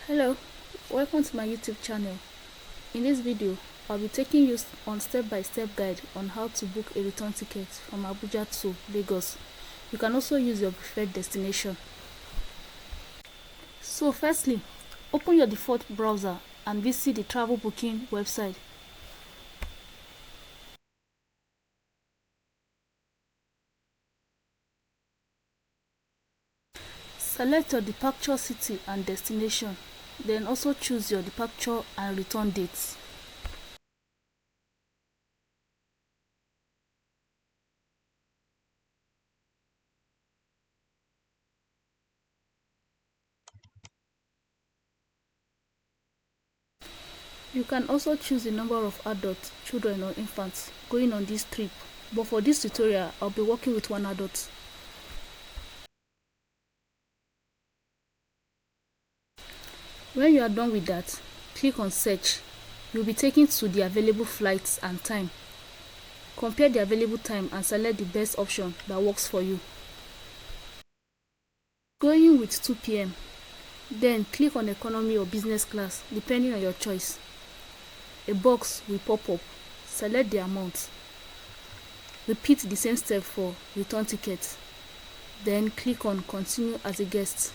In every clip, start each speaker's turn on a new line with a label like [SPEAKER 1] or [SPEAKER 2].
[SPEAKER 1] Hello, welcome to my YouTube channel. In this video, I'll be taking you on step-by-step guide on how to book a return ticket from Abuja to Lagos. You can also use your preferred destination. So firstly, open your default browser and visit the travel booking website. Select your departure city and destination, then also choose your departure and return dates. You can also choose the number of adults, children or infants going on this trip, but for this tutorial, I'll be working with one adult. When you are done with that, click on search. You'll be taken to the available flights and time. Compare the available time and select the best option that works for you. Going with 2 p.m. Then click on economy or business class depending on your choice. A box will pop up. Select the amount. Repeat the same step for return tickets. Then click on continue as a guest.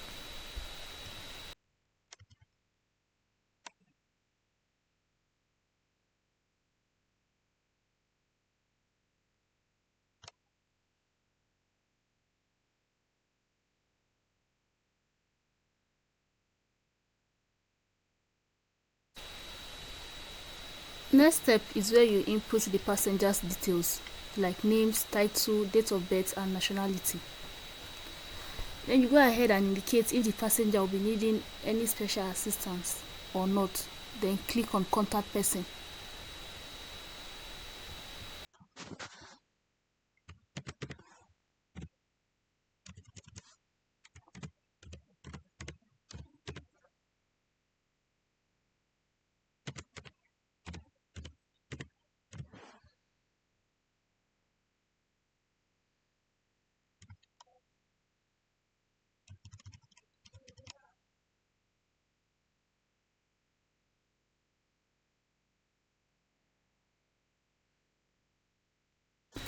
[SPEAKER 1] Next step is where you input the passenger's details like names, title, date of birth and nationality. Then you go ahead and indicate if the passenger will be needing any special assistance or not. Then click on contact person.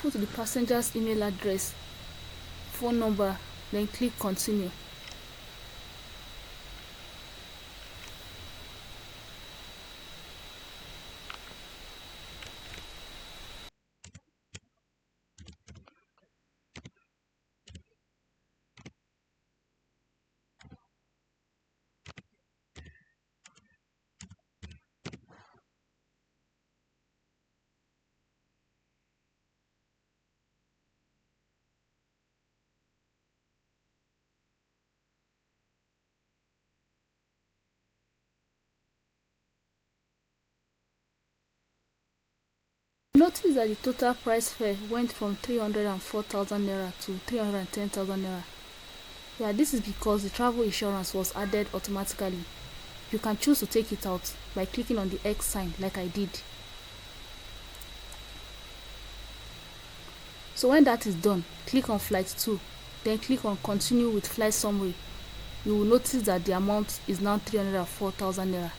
[SPEAKER 1] Put the passenger's email address, phone number, then click continue. Notice that the total price fare went from 304,000 naira to 310,000 naira. Yeah, this is because the travel insurance was added automatically. You can choose to take it out by clicking on the X sign like I did. So when that is done, click on flight 2, then click on continue with flight summary. You will notice that the amount is now 304,000 naira.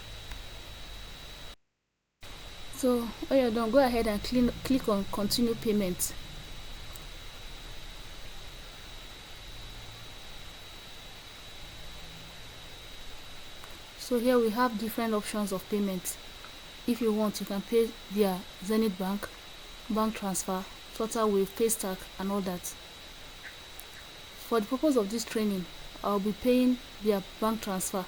[SPEAKER 1] So when you're done, go ahead and click on continue payment. So here we have different options of payment. If you want, you can pay via Zenith Bank, bank transfer, total wave, paystack and all that. For the purpose of this training, I'll be paying via bank transfer.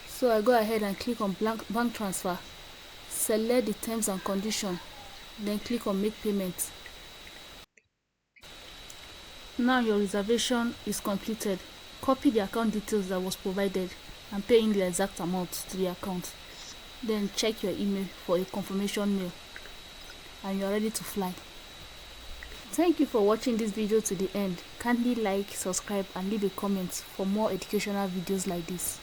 [SPEAKER 1] So I go ahead and click on bank transfer, select the terms and conditions, then click on make payment. Now your reservation is completed. Copy the account details that was provided and pay in the exact amount to the account. Then check your email for a confirmation mail and you're ready to fly. Thank you for watching this video to the end. Kindly like, subscribe and leave a comment for more educational videos like this.